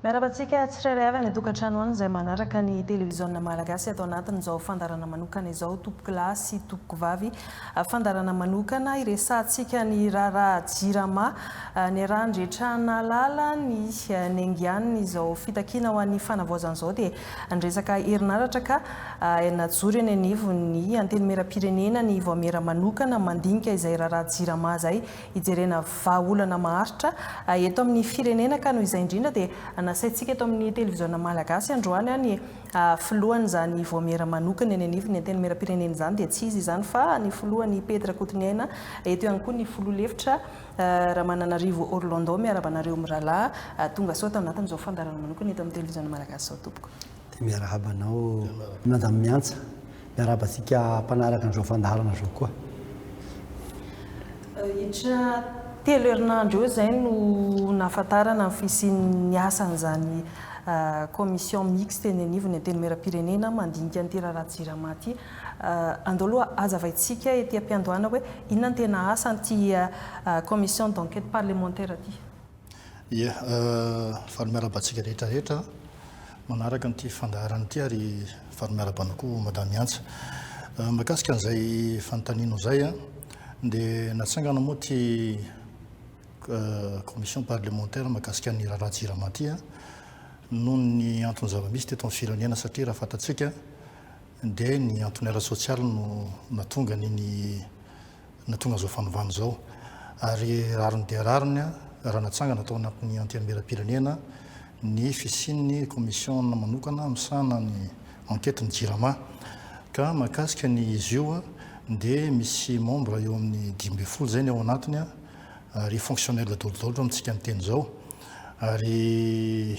Miarabantsika tsirairay avy ny tokantrano any izay manaraka ny televiziona malagasy atao anatin'izao fandarana manokana izao tompoko lahy sy tompoko vavy fandarana manokana iresantsika ny raharaha jirama ny raha andretrahana lala ny nengianiny izao fitakiana ho an'ny fanavaozan'izao dia andresaka herinaratra ka najoro eny anivon'ny antenimieram-pirenena ny voamera manokana mandinika izay raharaha jirama izay hijerena vahaolana maharitra eto amin'ny firenena ka noho izay indrindra dia nasaintsika eto amin'ny televiziona malagasy androany ny filohan' izany voamera manokana eny anivony antenimieram-pirenena izany dia tsy izy izany fa ny filohan'ny Petra Kotomena eto ihany koa ny filoha-lefitra Ramananarivo Orlando miarabanareo mirahalahy tonga sao tao anatin'izao fandarana manokana eto amin'ny televiziona malagasy zao tompoko. Dia miarahabanao Madame Miantsa, miarahabantsika mpanaraka an'izao fandarana zao koa. Telo herinandro eo izay no nahafantarana ny fisian'ny asan'izany commission mixte eny anivony antenimieram-pirenena mandinika an'ity raharaha jirama ity. Andao aloha azavaintsika ety am-piandohana hoe inona ny tena asan'ity commission d'enquête parlementaire ity. Ia, faly miarabantsika rehetrarehetra manaraka n'ity fandaharana ity ary faly miarabana koa Madame Miantsa. Mahakasika an'izay fanontaniana izay dia natsangana moa ty commission parlementaire mahakasika ny raharaha jirama ity noho ny antony zava-misy teto amin'ny firenena satria raha fantatsika dia ny antony ara-sosialy no natonga zao fanovana zao ary rariny dia rariny raha natsangana atao anatin'ny antenimieram-pirenena ny fisian'ny commission manokana misahana ny enquête ny jirama ka mahakasika ny izy io dia misy membre eo amin'ny 10 zay ny ao anatiny ary fonctionnaire daholo amintsika ny teny zao ary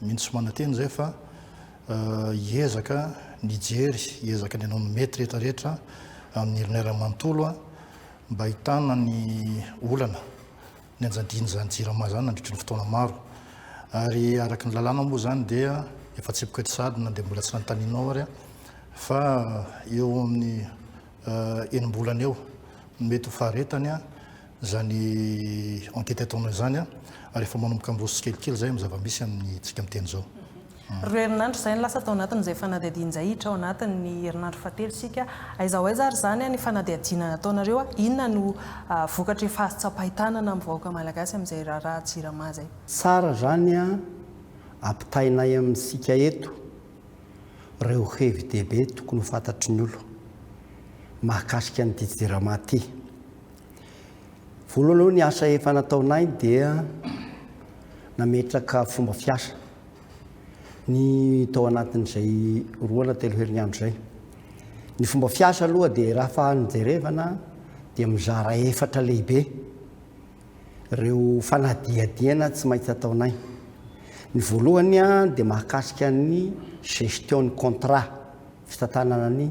mintsy mananteny zay fa hiezaka hiezaka ny anao ny mety rehetrarehetra amin'ny herinara manontolo mba ahitana ny olana ny anjadiny zany jirama zany nandritry ny fotoana maro ary araky ny lalàna moa zany dia efa tsy boka sady na dia mbola tsy nanontanianao ary fa eo amin'ny enim-bolana eo mety ho faharetany zany enquête ataonao zany ary efa manomboka ambroso kelikely zay amin'ny zava-misy amin'ny tsika miteny zao. Roa herinandro izay ny lasa tao anatin'izay fanadihadiana hiditra ao anatin'ny herinandro fahatelo sika aiza ho aiza ary zany ny fanadihadiana nataonareo inona no vokatra efa azo tsapahitanana amin'ny vahoaka malagasy amin'izay raharaha jirama zay. Tsara zany ampitainay amintsika eto ireo hevy dehibe tokony ho fantatry ny olo mahakasika an'ity jirama ity. Voalohany aloha ny asa efa nataonay dia nametraka fomba fiasa ny tao anatin'izay roana telo herinandro zay. Ny fomba fiasa aloha dia raha fa nijerevana dia mizara efatra lehibe ireo fanadihadiana tsy maintsy ataonay. Ny voalohany dia mahakasika ny gestion ny contrat fitantanana ny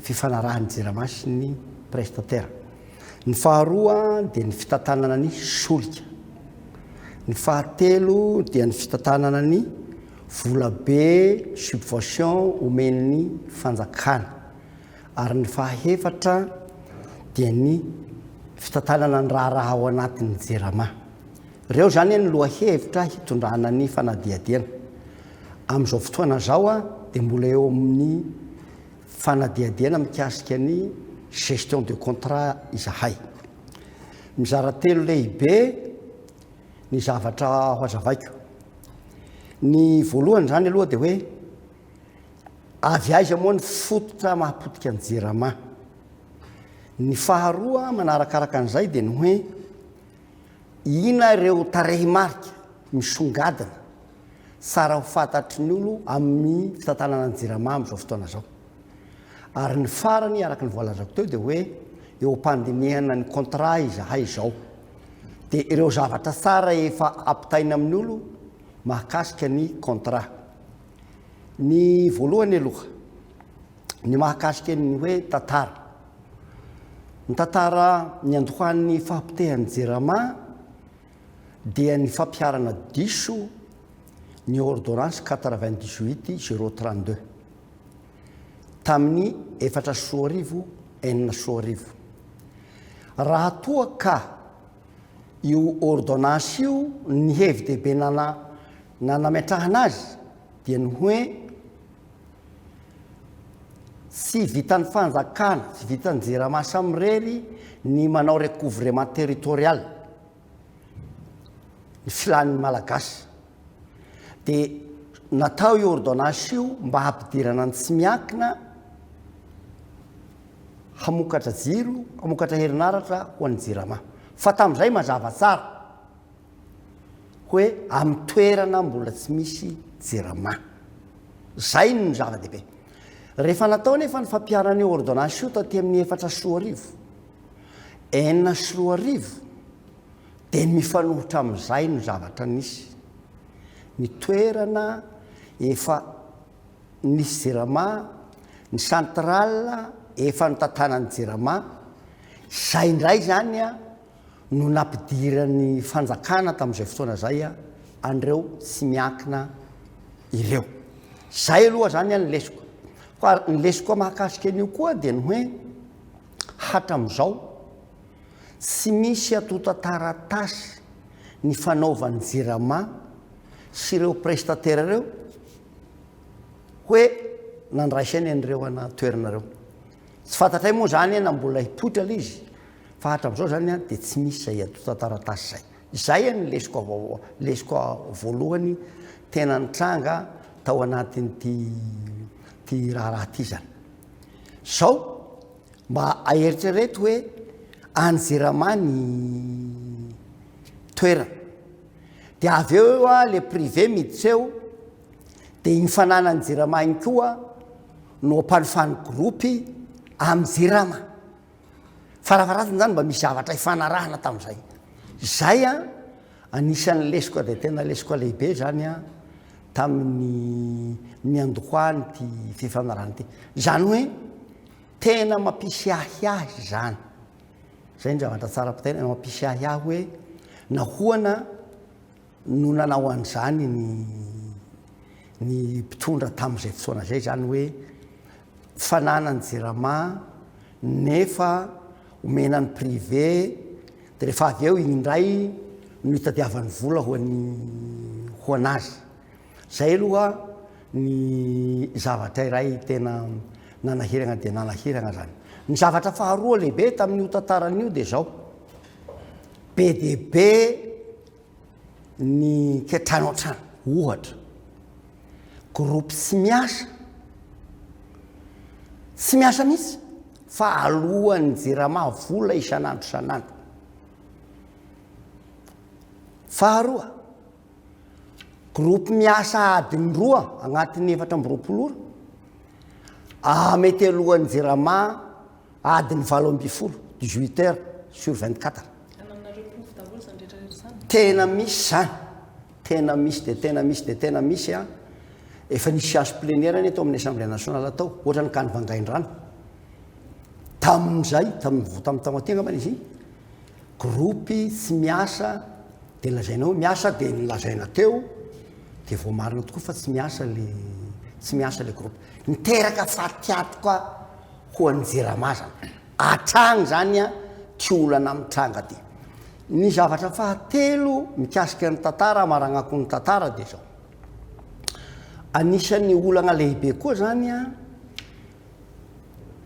fifanarahany jirama sy ny prestataire. Ny faharoa dia ny fitantanana ny solika. Ny fahatelo dia ny fitantanana ny volabe subvention omen'ny fanjakana ary ny fahefatra dia ny fitantanana ny raharaha ao anatin'ny jirama. Ireo zany ny lohahevitra hitondrana ny fanadihadiana. Amin'izao fotoana zao dia mbola eo amin'ny fanadihadiana mikasika ny gestion de contrat izahay. Mizara telo lehibe ny zavatra ho azavaiko. Ny voalohany zany aloha dia hoe avy aiza moa ny fototra mahapotika ny jirama. Ny faharoa manarakaraka an'izay dia ny hoe ina ireo tarehy marika misongadina tsara ho fantatry ny olo amin'ny fitantanana ny jirama amin'izao fotoana zao. Ary ny farany araka ny voalazako teo dia hoe eo am-pandinihana ny contrat izahay izao. Dia ireo zavatra tsara efa ampitaina amin'ny olo mahakasika ny contrat. Ny voalohany aloha ny mahakasika ny hoe tantara. Ny tantara ny andohan'ny fahampitehan'ny jirama dia ny fampiarana diso ny ordonnance 98/032 tamin'ny 4 enina 4. Raha toa ka io ordonnance io ny hevi-dehibe nanametrahana azy dia ny hoe sy vitan'ny fanjakana sy vitan'ny JIRAMA samirery ny manao recouvrement territorial ny filan'ny malagasy dia natao io ordonnance io mba hampidirana ny tsy miankina hamokatra jiro hamokatra herinaratra ho an'ny JIRAMA fa tamin'izay mazava tsara hoe amin'ny toerana mbola tsy misy JIRAMA zay no zava-dehibe rehefa natao nefa ny fampiarana io ordonnance io taty amin'ny 4 sy 4 arivo 9 sy 4 arivo dia mifanohitra amin'izay no zavatra nisy ny toerana efa nisy JIRAMA ny centrale efa notantanan'ny JIRAMA zay indray zany a no nampidirany fanjakana tamin'izay fotoana zay a an'ireo sy miankina ireo zay aloha zany a ny lesoko fa ny lesoko mahakasika an'io koa dia ny hoe hatramin'izao sy misy atota taratasy ny fanaovan'ny JIRAMA sy ireo prestataire ireo hoe nandraisany an'ireo ana toerana reo tsy fantatray moa zany na mbola hipoitra la izy fa hatramin'izao zany a dia tsy misy zay atota taratasy zay ny lesoko voalohany tena nitranga tao anatin'ty raha ty zany zao mba aeritrereto hoe any JIRAMA ny toerana dia avy eo a le privé miditra eo dia igny fananany JIRAMA igny koa no ampanofany gropy amin'ny JIRAMA farafaratiny zany mba misy zavatra hifanarahana tamin'izay zay a anisan'ny lesoko dia tena lesoko lehibe zany a tamin'ny niandokoany ty fifanarahana ty zany hoe tena mampisy ahiahy zany zay ny zavatra tsara tena mampisy ahiahy hoe nahoana no nanao an'izany ny mpitondra tamin'izay fotoana zay zany hoe fananany JIRAMA nefa omenany privé dia rehefa avy eo igny indray no hitadiavany vola ho anazy zay aloha ny zavatra iray tena nanahirana dia nanahirana zany ny zavatra faharoa lehibe tamin'io tantaran'io dia zao be dia be ny ketrano an-trano ohatra gropy tsy miasa mihitsy fa alohan'ny JIRAMA vola isanandro faharoa gropy miasa adiny 2 agnatin'ny 4 mety alohan'ny JIRAMA adiny 8 heures sur 24 tena misy zany tena misy a efa nisy chasse plénière atao amin'ny assemblée nationale atao ohatra ny kany vangaindrano tamin'izay tamatena man izy iny gropy tsy miasa dia lazaina hoe miasa dia nilazaina teo dia voamarina tokoa fa tsy miasa le gropy niteraka fatiatoka ho an'ny JIRAMA zany atragny zany a ty olana mitranga ty ny zavatra fahatelo mikasika ny tantara maragnako ny tantara dia zao anisan'ny olana lehibe koa zany a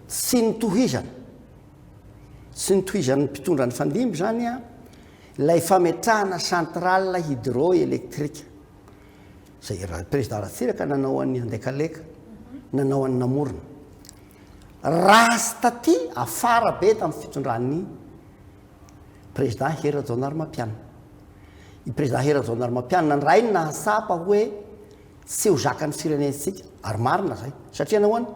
sy nitohizany mpitondra ny fandimby zany a ilay fametrahana centrale hydroélectrique zay président Ratsiraka nanao an'ny Andekaleka nanao an'ny Namorona rasy taty afara be tamin'ny fitondran'ny président Hera Rajaonarimampianina i président Hera Rajaonarimampianina ny raha iny nahasapa hoe tsy ho zakany firenentsika ary marina zay satria nahoana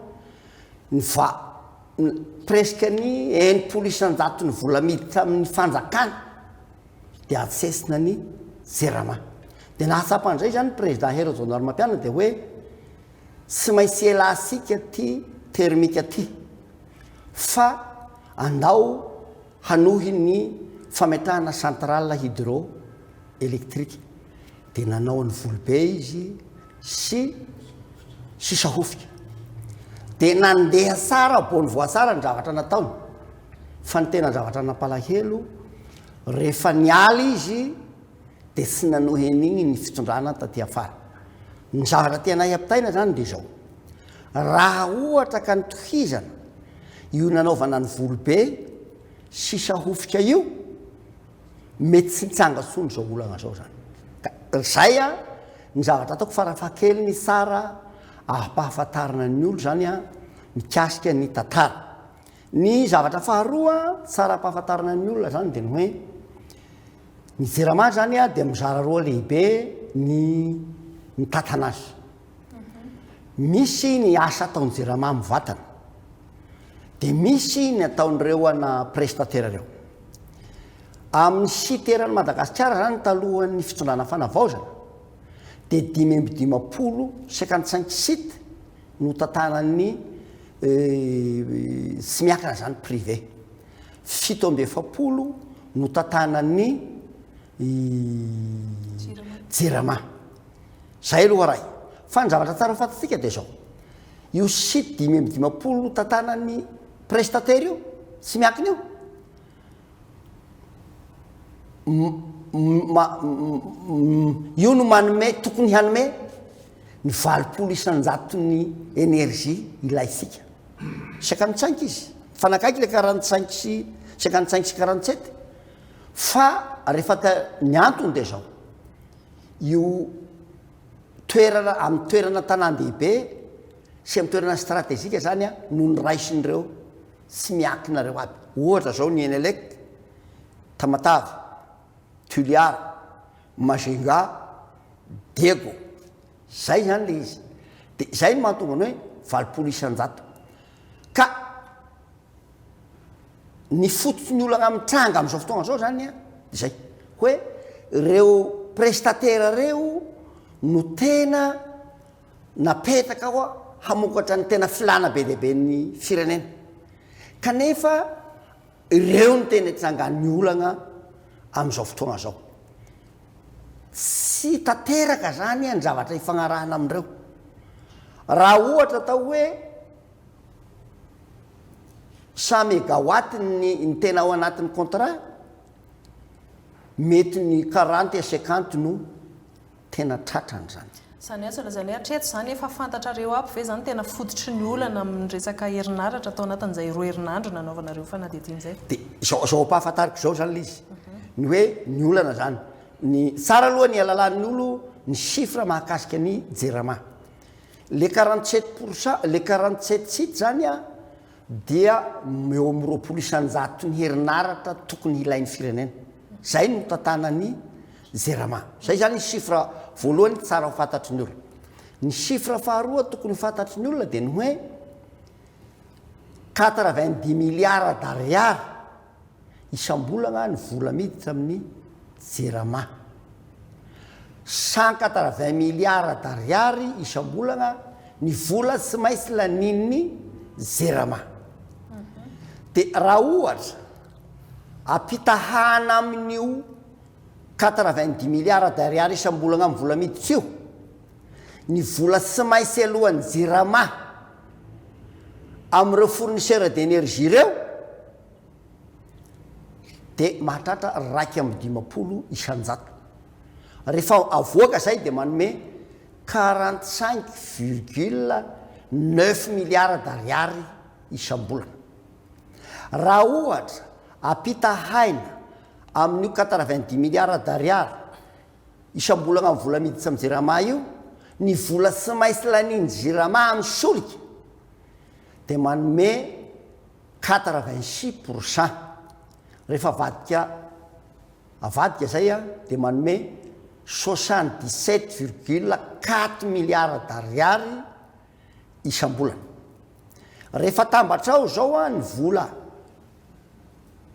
presque ny 900 ny vola miditra amin'ny fanjakana dia atsesina ny JIRAMA dia nahasapa an'izay zany président Hera Rajaonarimampianina dia hoe tsy maintsy elasika ty termika ty fa andao hanohy ny fametrahana centrale hydroélectrique dia nanao ny volobe izy sy sahofika dia nandeha tsara bony voasara ny zavatra nataony fa ny tena zavatra nampalahelo rehefa nialy izy dia tsy nanohen'igny ny fitondrana taty afara ny zavatra tena hiampitaina zany dia zao raha ohatra ka nitohizana io nanaovana ny volobe sisa hofika io mety tsy nitsanga tsony zao olana zao zany ka zay a ny zavatra ataoko farafakely ny tsara ampahafantarana ny olo zany a mikasika ny tantara ny zavatra faharoa tsara ampahafantarana ny olona zany dia ny hoe ny jirama zany a dia mizara roa lehibe ny tantana azy misy ny asa ataony jirama mivatana dia misy ny ataon'ireo ana prestataire reo amin'ny siterany Madagasikara zany talohan'ny fitondrana fanavaozana dia 550 site no tantanany sy miakina zany privé 750 no tantanany jirama zay aloha ray fa ny zavatra tsara fantatsika dia zao io site 550 tantanany prestataire io sy miakina io io no manome tokony hanome ny 20 isanjatony énergie ilaysika 55 izy fanakaiky le 45 sy 55 sy 47 fa rehefa ny antony dia zao io toerana amin'ny toerana tanàn-dehibe sy amin'ny toerana stratézika zany a no ny raisin'ireo sy miakinareo aby ohatra zao ny Enelec Tamatavy Tuliara Mazenga Dego zay zany le izy dia zay no mahatonga ny hoe 20 isanjato ka ny fototsy olana mitranga amin'izao fotoana zao zany a zay hoe reo prestataire reo no tena napetraka ao hamokatra ny tena filana be lehibe ny firenena kanefa ireo ny tena hitrangan'ny olana amin'izao fotoana zao tsy tanteraka zany a ny zavatra hifanarahana amin'ireo raha ohatra atao hoe 100 mégawatt ny tena ao anatin'ny contrat mety ny 40 à 50 no tena tratrany zany zany asa lazany hatreto zany efa fantatrareo aby ve zany tena fototry ny olana amin'ny resaka herinaratra atao anatin'izay roa herinandro nanaovanareo fanadidiny zay dia zao ampahafantariko zao zany le izy ny hoe ny olana zany ny tsara aloha ny alalan'ny olo ny chiffre mahakasika ny jerama le 47% le 47 site zany a dia eo amin'ny 20 isanjato ny herinaratra tokony ilain'ny firenena zay no tantanany jerama zay zany ny chiffre voalohany tsara ho fantatry ny olona ny chiffre faharoa tokony fantatry ny olona dia ny hoe 90 milliards d'ariary isam-bolana ny vola miditra amin'ny jerama 180 milliards d'ariary isam-bolana ny vola tsy maintsy lanin'ny jerama dia raha ohatra ampitahana amin'io 90 milliards d'ariary isam-bolana amin'ny vola miditra io ny vola tsy maintsy alohan'ny jerama amin'ireo fournisseur d'énergie ireo dia mahatratra 250 isanjato rehefa avoaka zay dia manome 45,9 milliards d'ariary isam-bolana raha ohatra ampitahaina amin'io 90 milliards d'ariary isam-bolana amin'ny vola miditra amin'ny jerama io ny vola tsy maintsy laniny jerama amin'ny solika dia manome 86% rehefa avadika zay a dia manome 77,4 milliards d'ariary isam-bolana rehefa tambatra ao zao a ny vola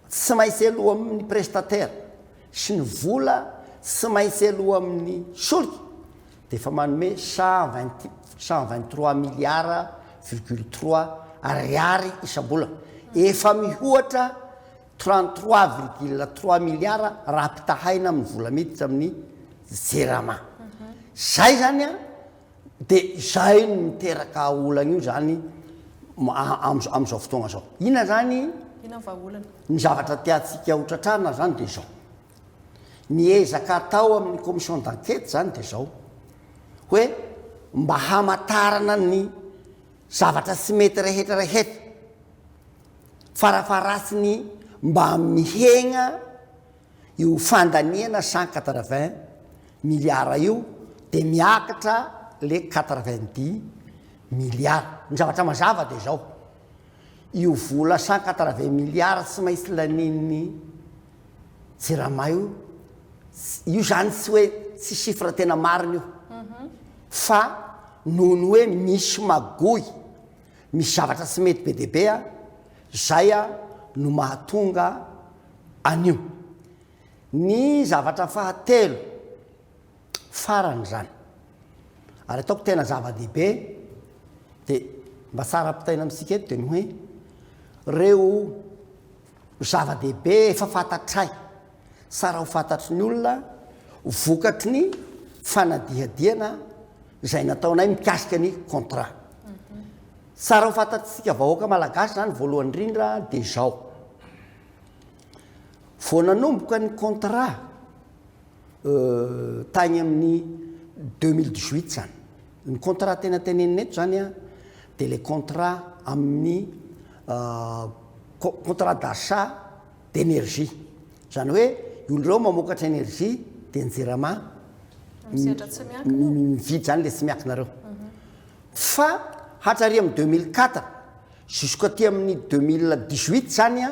tsy maintsy aloha amin'ny prestataire sy ny vola tsy maintsy aloha amin'ny solika dia efa manome 123 milliards,3 ariary isam-bolana efa mihoatra 33,3 milliards raha ampitahaina amin'ny vola miditra amin'ny jerama zay zany a dia zay no miteraka olana io zany amin'izao fotoana zao inona zany ina vahaolana ny zavatra tiatsika hotratrarina zany dia zao niezaka atao amin'ny commission d'enquête zany de zao hoe mba hamatarana ny zavatra sy mety rehetrarehetra farafarasiny mba mihegna io fandaniana 180 milliards io de miakatra le 90 milliards ny zavatra mazava de zao io vola 180 milliards sy maintsy lanin'ny Jirama io zany tsy hoe tsy chiffre tena marina io fa noho ny hoe misy magoy misy zavatra tsy mety be dia be zay no mahatonga anio ny zavatra fahatelo farany zany ary ataoko tena zava-dehibe de mba tsara pitaina amitsika eto de ny hoe reo zava-dehibe efa fantatray sara ho fantatry ny olona vokatry ny fanadihadiana zay nataonay mikasika ny contrat sara ho fantatsika vahoaka malagasy zany voalohany indrindra de zao vao nanomboka ny contrat tagny amin'ny 2018 zany ny contrat tena tenenina eto zany de le contrat amin'ny contrat d'achat d'énergie zany hoe oloreo mamokatra énergie de ny Jirama mividy zany le tsy miankinareo fa hatrary amin'ny 2004 jusqu'aty amin'ny 2018 zany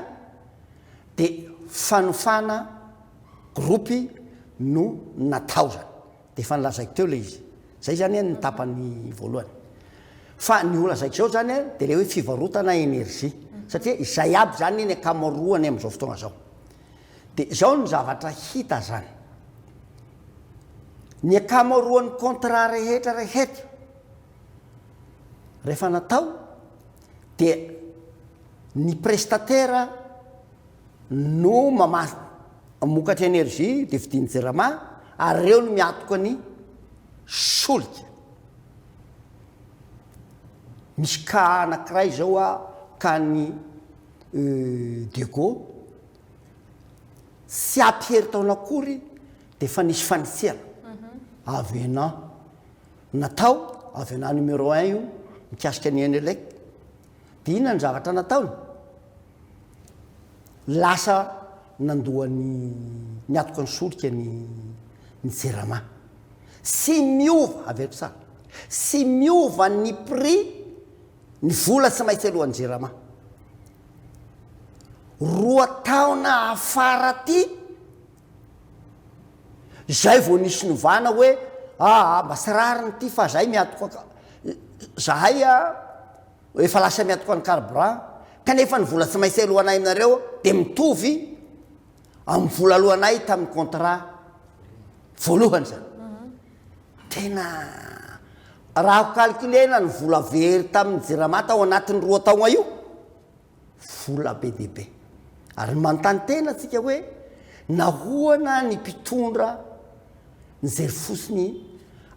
de fanofana groupy no natao zany de efa nilazaiko teo le izy zay zany ny tapany voalohany fa ny olazaiko zao zany de le hoe fivarotana énergie satria izay aby zany ny akamaroany am'izao fotoagna zao de zao ny zavatra hita zany ny akamaroan'ny contrat rehetra rehefa natao de ny prestataire no mamokatra énergie de vidiny Jirama ary reo no miatoka ny solika misy ka anankiray zao ka ny Diego sy ampiery taona akory de fa nisy fanitsihana avena natao avena numéro 1 io mikasika ny Enelec de inona ny zavatra nataony lasa nandoany niatoka ny solika ny Jirama sy miova aveko sara sy miova ny prix ny vola tsy maintsy alohan'ny Jirama roa taona afara ty zay vao nisy novana hoe mba sy rariny ty fa zay miatoka zahay efa lasa miatoka ny carburant kanefa ny vola tsy maintsy alohanay aminareo de mitovy amin'ny vola alohanay tamin'ny contrat voalohany zany tena raha calculena ny vola very tamin'ny Jirama tao anatin'ny roa taona io vola be dia be ary manontany tena atsika hoe nahoana ny mpitondra ny zery fosiny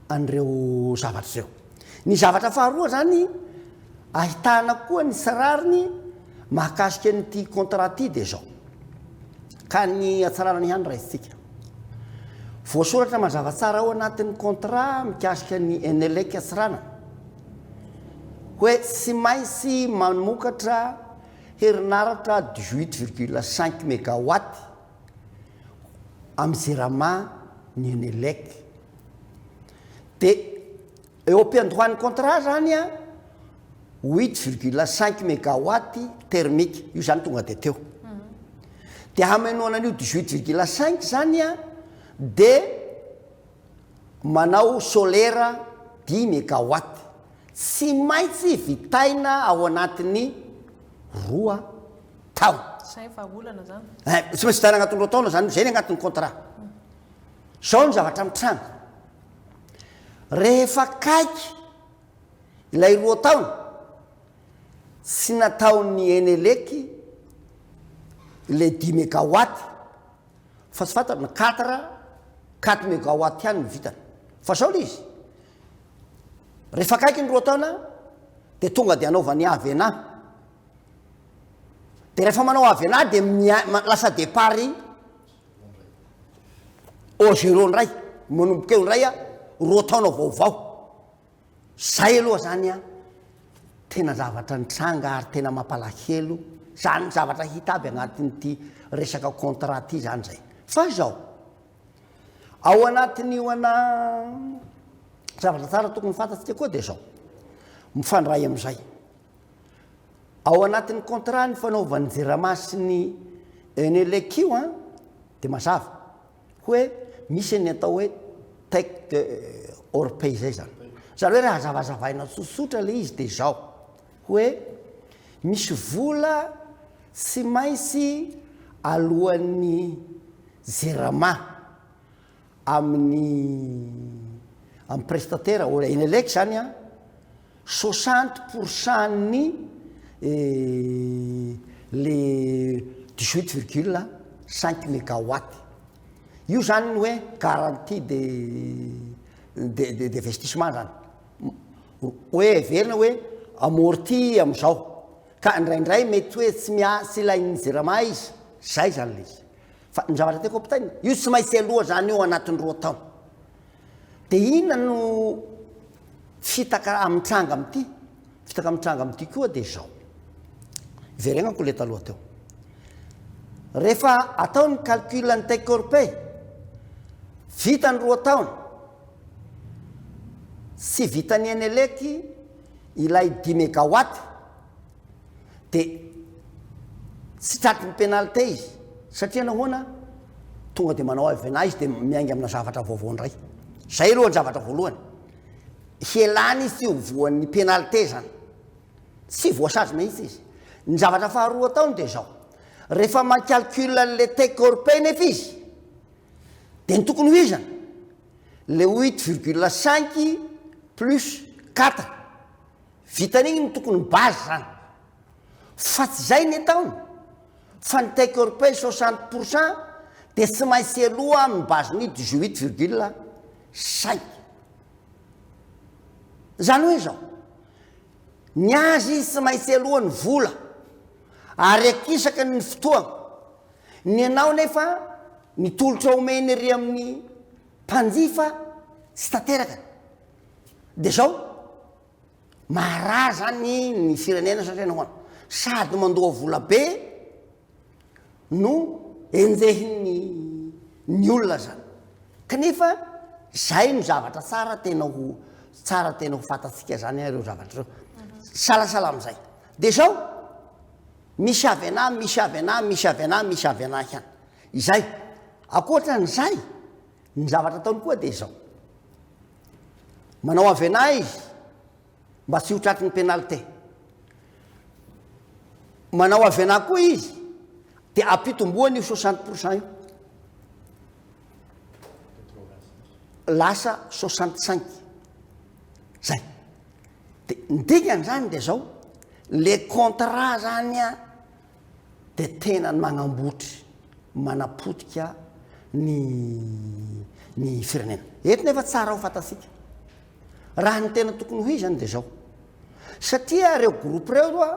an'ireo zavatra zao ny zavatra faharoa zany ahitana koa ny sarariny mahakasika nyty contrat ty de zao ka ny atsarana ny hany raisitsika voasoratra mazava tsara ao anatin'ny contrat mikasika ny Enelec atsirana hoe tsy maintsy mamokatra herinaratra 18,5 mégawatt amin'ny Jirama ny Enelec de eo am-piandohan'ny contrat zany 8,5 mégawatt thermique io zany tonga de teo de hamenoana an'io 18,5 zany de manao solaire 10 mégawatt tsy maintsy vitaina ao anatin'ny roa taona Zay fa olana zany. Tsy maintsy vitaina anatin'ny roa taona zany zay ny anatin'ny contrat zao ny zavatra mitranga rehefa kaiky ilay roa taona sy nataon'ny Enelec le 10 mégawatt fa tsy fantatra ny 4 mégawatt ihany ny vitany fa zao le izy rehefa kaiky ny roa taona de tonga de anaovany avena de rehefa manao avena de lasa départ 0 ndray manomboka eo ndray a roa taona vaovao zay aloha zany a tena zavatra nitranga ary tena mampalahelo zany zavatra hita aby agnatin'ity resaka contrat ty zany zay fa zao ao anatin'io ana zavatra tsara tokony fantatsika koa de zao mifandray am'izay ao anatin'ny contrat ny fanaovan'ny JERAMA sy ny ENELEC io a de mazava hoe misy ny atao hoe texte hors pays zay zany zany hoe raha zavazavaina tsotsotra le izy de zao hoe misy vola sy mainsy alohan'ny JERAMA amin'ny prestataire o ENELEC zany a 60% ny le 18,5 mégawatt io zany ny hoe garantie de investissement zany hoe everina hoe amorti am'izao ka indraindray mety hoe tsy ilain'ny JERAMA izy zay zany le izy fa ny zavatra teko ampitaina io tsy maintsy aloha zany eo anatin'ny 2 taona de inona no fitaka amitranga am'ty koa de zao veregnako le taloha teo rehefa atao ny calcul ny texte hors pays vita ny 2 taona sy vitany ENELEC ilay 10 mégawatt de tsy tratriny pénalité izy satria nahoana tonga de manao avena izy de miainga amina zavatra vaovao ndray zay aloha ny zavatra voalohany hielany izy tsy voan'ny pénalité zany tsy voasazy mihitsy izy ny zavatra faharoa taony de zao rehefa macalcule le texte hors pays nefa izy de ny tokony ho izany le 8,5 plus 4 vitan'igny ny tokony base zany fa tsy zay ny ataony fa ny texte hors pays 60% de tsy maintsy aloha amin'ny base-ny 18,5 zany hoe zao ny azy tsy maintsy aloha ny vola ary akisaka ny fotoana ny anao nefa nitolotra omeny ry amin'ny mpanjifa sy tanteraka de zao mahara zany ny firenena satria nahoana sady mandoa vola be no enjehiny olona zany kanefa zay no zavatra tsara tena ho fantatsika zany reo zavatra reo salasala am'izay de zao misy avy ana hany izay akoatran'izay ny zavatra ataony koa de zao manao avy ana izy mba tsy ho tratry ny pénalité manao avy ana koa izy de ampitomboany io 60% io lasa 65 zay de ny dikany zany de zao le contrat zany a de tena ny magnambotry manapotika ny firenena eto nefa tsara ho fantasika raha ny tena tokony ho izany de zao satria reo groupe reo a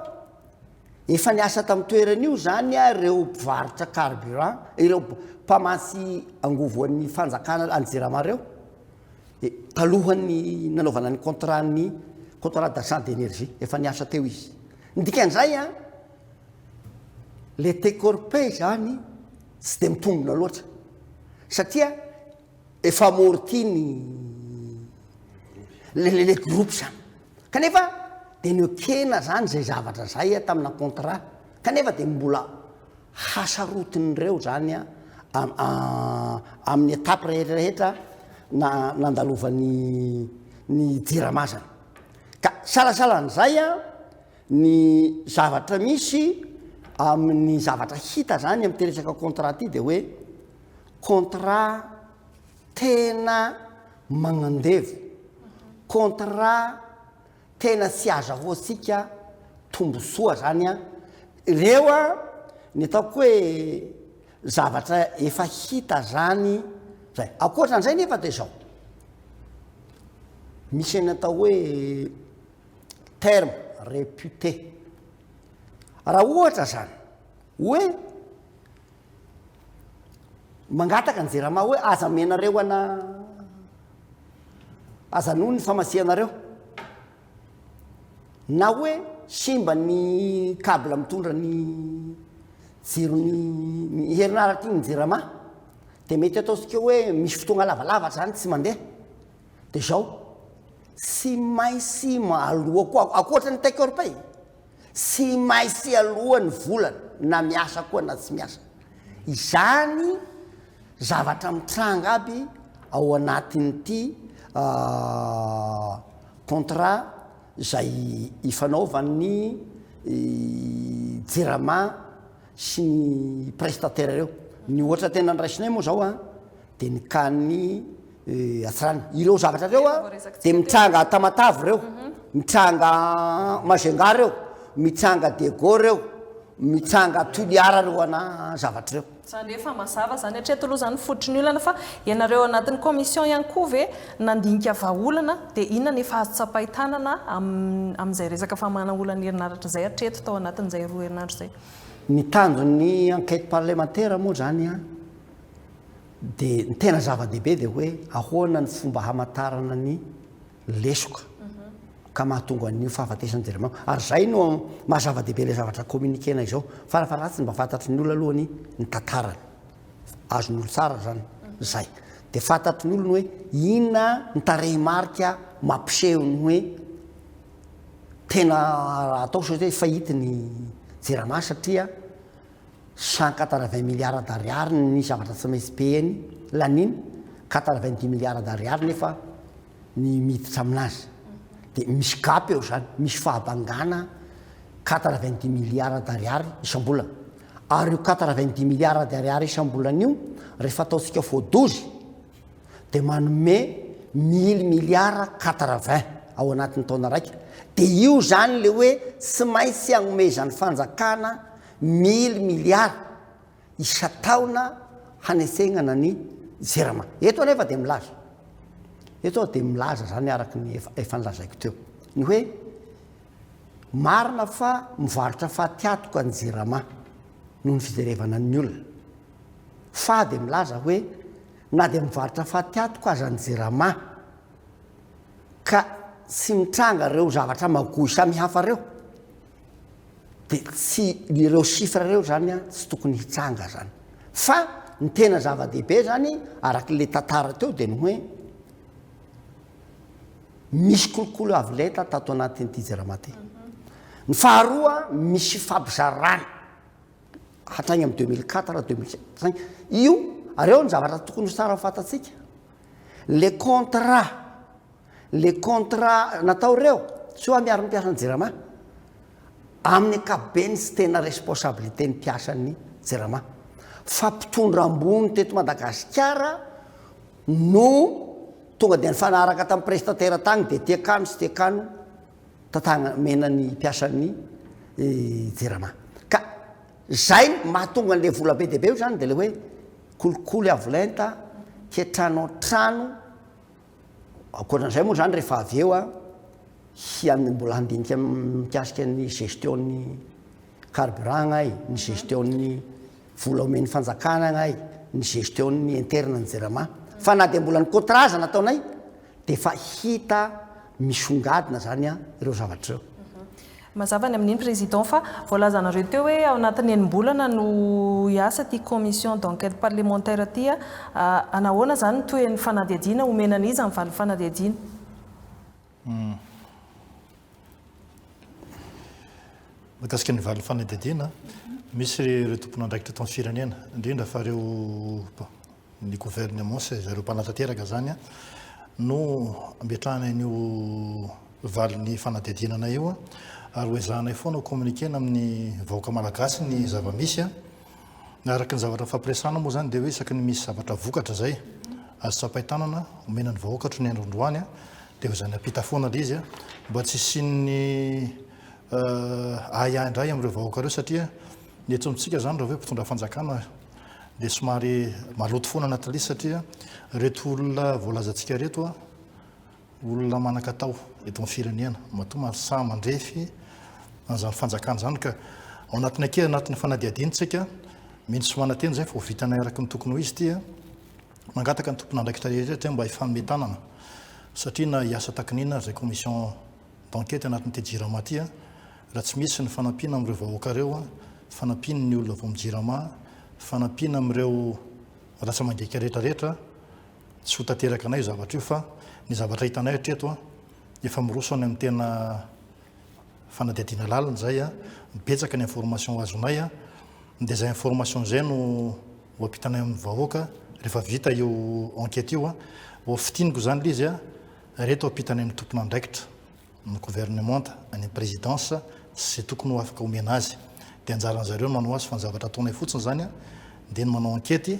efa niasa tamin'ny toeran'io zany a reo mpivarotra carburant ireo mpamasy angovoan'ny fanjakana any JERAMA reo talohany nanaovana ny contrat d'agent d'énergie efa niasa teo izy ny dikan'izay a le texte hors pays zany tsy de mitombona loatra satria efa amorti le groupe zany kanefa de niokena zany zay zavatra zay a tamina contrat kanefa de mbola hasarotin'ireo zany a amin'ny étape rehetrarehetra nandalovany JERAMA zany ka salasalan'izay a ny zavatra misy amin'ny zavatra hita zany amin'ny teresaka contrat ty de hoe contrat tena magnandevo contrat tena tsy azahoantsika tombosoa zany a ireo a ny ataoko hoe zavatra efa hita zany zay akoatran'izay nefa de zao misy ny atao hoe terme réputé raha ohatra zany hoe mangataka ny jerama hoe aza menareo aza noho ny famasianareo na hoe simba ny kabla mitondra ny jirony herinaratra iny ny jerama de mety ataosika hoe misy fotoagna lavalava zany tsy mandeha de zao sy mainsy aloha koa akoatra ny taiko europay sy mainsy aloha ny volana na miasa koa na tsy miasa izany zavatra mitranga aby ao anatin'ity contrat zay ifanaovan'ny jerama sy ny prestataire reo ny ohatra tena nyraisinay moa zao de ny kany atsirany ireo zavatra reo de mitranga tamatavy reo mitranga mazenga reo mitranga dego reo mitranga toliara reo ana zavatra reo zany efa mazava zany hatreto aloha zany fototry ny olana fa ianareo anatin'ny commission ihany koa ve nandinika vaolana de inona ny efa azo tsapaitanana amin'izay resaka famanaolana herinaratra zay hatreto tao anatin'izay roa herinandro zay ny tanjon'ny enquête parlementaire moa zany de ny tena zava-dehibe de hoe ahoana ny fomba hamantarana ny lesoka ka mahatonga ny fahafatesany jerama ary zay no mahazava-dehibe le zavatra communiquena izao farafaratsy mba fantatry ny olona alohany ny tantarany azon'olo tsara zany zay de fantatry ny olony hoe inona ny tarehimarika mampisehony hoe tena atao so hoe fahity ny jerama satria 180 milliards d'ariary ny zavatra tsy maintsy peny laniny 90 milliards d'ariary nefa ny miditra aminazy de misy gapy eo zany misy fahabangana 90 milliards d'ariary isam-bolana ary io 90 milliards d'ariary isam-bolana io rehefa ataotsika fois 12 de manome 1000 milliards 80 ao anatin'ny taona raika de io zany le hoe tsy maintsy agnomezan'ny fanjakana 1000 milliards isa-taona hanesenana ny jerama eto anefa de milaza eto de milaza zany araky ny efa nilazaiko teo ny hoe marina fa mivarotra fatiatoka ny jerama noho ny fijerevana ny olona fa de milaza hoe na de mivarotra fatiatoka aza ny jerama ka tsy mitranga reo zavatra magoy samy hafa reo de tsy ireo chiffre reo zany tsy tokony hitranga zany fa ny tena zava-dehibe zany araky le tantara teo de ny hoe misy kolokolo avy leta tato anatin'ity jerama ty ny faharoa misy fampizarana hatrany amin'ny 2004 2005 io areo ny zavatra tokony ho tsara fantatsika le contrat natao reo tsy hoa miaro ny mpiasan'ny jerama amin'ny akabeny sy tena responsabilité ny mpiasan'ny jerama fa mpitondra ambony teto Madagasikara no tonga de ny fanaraka tamin'ny prestataire tagny de tiakano sy tiakano tatagna menany mpiasan'ny jerama ka zay mahatonga an'le vola be dehibe io zany de le hoe kolikoly avolenta ketrano trano akoatran'izay moa zany rehefa avy eo mbola handinika mikasika ny gestion'ny carburant ay ny gestion'ny vola omen'ny fanjakana ay ny gestion'ny interne ny jerama fa na de mbola ny contrat aza nataonay de fa hita misongadina zany ireo zavatra reo mazava ny amin'iny président fa voalazanareo teo hoe ao anatin'ny enim-bolana no hiasa ty commission d'enquête parlementaire ty anahoana zany toen'ny fanadihadiana omenan'izy amin'ny valo fanadihadiana mahakasika ny valo fanadihadiana misy ireo tompona andraikitra eto amin'ny firenena indrindra fa reo ny gouvernement sy zareo mpanatanteraka zany no ambetrahana an'io valony fanadihadianana io ary hoezahanay foana communiquena amin'ny vahoaka malagasy ny zava-misy araky ny zavatra fampiresana moa zany de hoe isaky ny misy zavatra vokatra zay azo tsapaitanana omenany vahoakatro ny androndroany de ho zany apita foana le izy mba tsy sinny indray am'ireo vahoaka reo satria ny etsomitsika zany raha hoe mpitondra fanjakana de somary maloto foana anatin'le satria reto olona voalazantsika reto olona manakatao eto amin'ny firenena matoma sa mandrefy an'izany fanjakana zany ka ao anatin'ny ake anatin'ny fanadihadiantsika mihitsy somanateny zay fa ho vitanay araky ny tokony ho izy tya mangataka ny tompona andraikitra rehetra mba hifametanana satria na hiasa takinina zay commission d'enquête anatin'ny te jirama tya raha tsy misy ny fanampina amin'ireo vahoaka reo fanampiny ny olona vao mijirama fanampina amin'ireo rasa mandika rehetrarehetra tsy ho tanteraka anay zavatra io fa ny zavatra hitanay hatreto efa miroso any amin'ny tena fanadihadiana lalina zay mibetsaka ny information azonay dia zay information zay no hoampitanay amin'ny vahoaka rehefa vita io enquête io ho fitiniko zany lay izy reto ampitanay amin'ny tompona andraikitra ny gouvernementa any présidence sy tokony ho afaka omena azy dia anjaran'zareo manao azy fa ny zavatra ataonay fotsiny zany dia ny manao enquête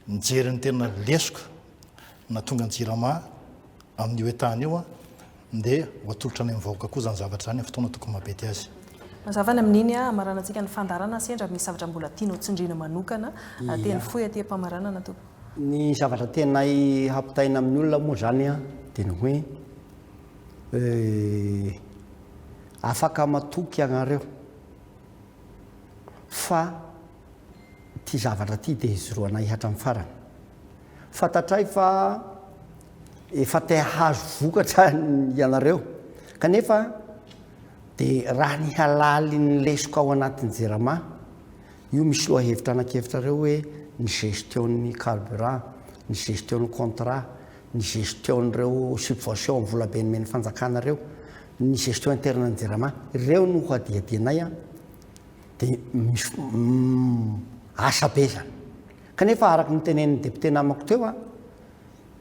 nijery ny tena lesoko na tonga ny jirama amin'io etahany io dia ho atolotra any amin'ny vahoaka koa zany zavatra zany fotoana tokony mabety azy mazava ny amin'iny amaranantsika ny fandarana sendra misy zavatra mbola tianao tsindrina manokana teny fohy aty am-pamaranana to ny zavatra tena hampitaina amin'ny olona moa zany dia ny hoe afaka matoky agnareo fa ty zavatra ty dia izoroana ihatra amin'ny farany fantatray fa efa te hazo vokatra ianareo kanefa dia raha ny halaly ny lesoko ao anatin'ny jirama io misy loha hevitra anakihevitra reo hoe ny gestion'ny carburant ny gestion'ny contrat ny gestion'reo subvention amin'ny volabe nomeny fanjakana reo ny gestion interne ny jirama ireo no ho adiadianay dia misy asa be zany kanefa araka ny tenen'ny député namako teo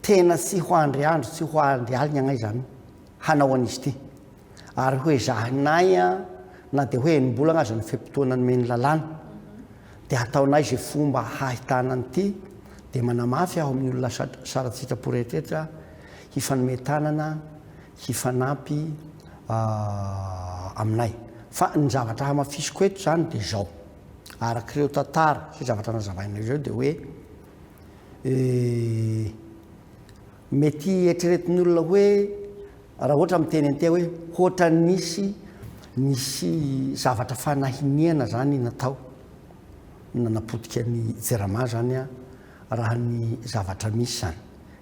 tena sy ho andry andro sy ho andry alina agnay zany hanao an'izy ty ary hoe zahanay na dia hoe nimbolagna azy ny fempotoana nomeny lalàna dia ataonay zay fomba hahitanany ty dia manamafy aho amin'ny olona sara sitrapo rehetrarehetra hifanometanana hifanampy aminay fa ny zavatra hamafisiko eto zany dia zao arak'ireo tantara sy zavatra nazavainay zao dia hoe mety eritreretin'ny olona hoe raha ohatra miteny an'tia hoe ohatra nisy zavatra fanahiniana zany natao nanapotika ny jirama zany raha ny zavatra misy zany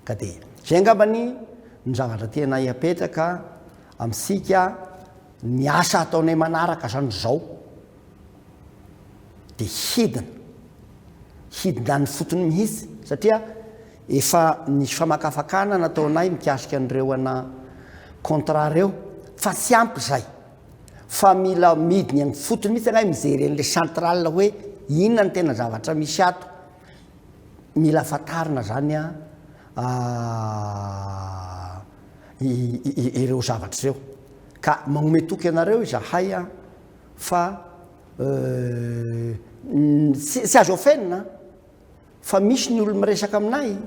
ka dia zay angambany ny zavatra tena hiapetraka amintsika ny asa ataonay manaraka zany zao dia hidina ny fotony mihitsy satria efa nisy famakafakana nataonay mikasika an'ireo ana contrat reo fa tsy ampy zay fa mila midiny amin'ny fotony mihitsy anay mijery an'le central hoe inona ny tena zavatra misy ato mila fatarina zany ireo zavatra reo ka magnome toky anareo izahay fa tsy azo ofenina fa misy ny olo miresaka aminay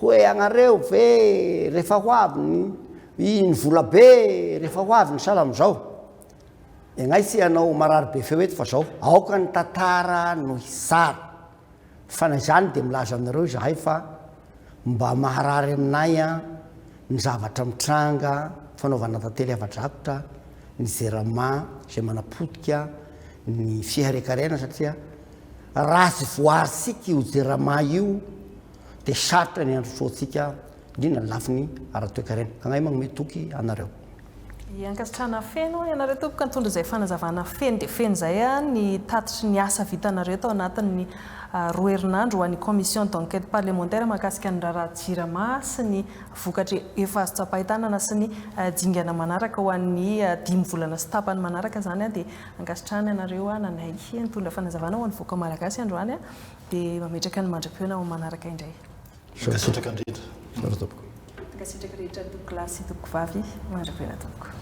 hoe agnareo ve rehefa ho avy ny vola be rehefa ho avy ny sala am'izao ignay tsy anao marary be feo eto fa zao aoka ny tantara no hisara fa na zany dia milaza aminareo izahay fa mba maharary aminay ny zavatra mitranga fanaovana tantely hava-drakotra ny jirama zay manapotika ny fiharekarena satria raha sy voaritsika io jirama io dia sarotra ny andro soatsika indrindra ny lafiny ara-toekarena ka gnay magnome toky anareo ankasitrana feno ianareo tompoka nitondra izay fanazavana feno dia feno zay ny tatitry ny asa vitanareo tao anatin'ny roa herinandro ho an'ny commission d'enquête parlementaire mahakasika ny raharaha jirama sy ny vokatra efa azo tsapahitanana sy ny dingana manaraka ho an'ny 5 volana sy tapany manaraka zany dia ankasitrana ianareo nanay nitondra fanazavana ho an'ny voaka malagasy androany dia mametraka ny mandra-peona ho manaraka indray sitraka indrindra kasitraka rehetra toko lasy toko vavy mandra-peona tomoko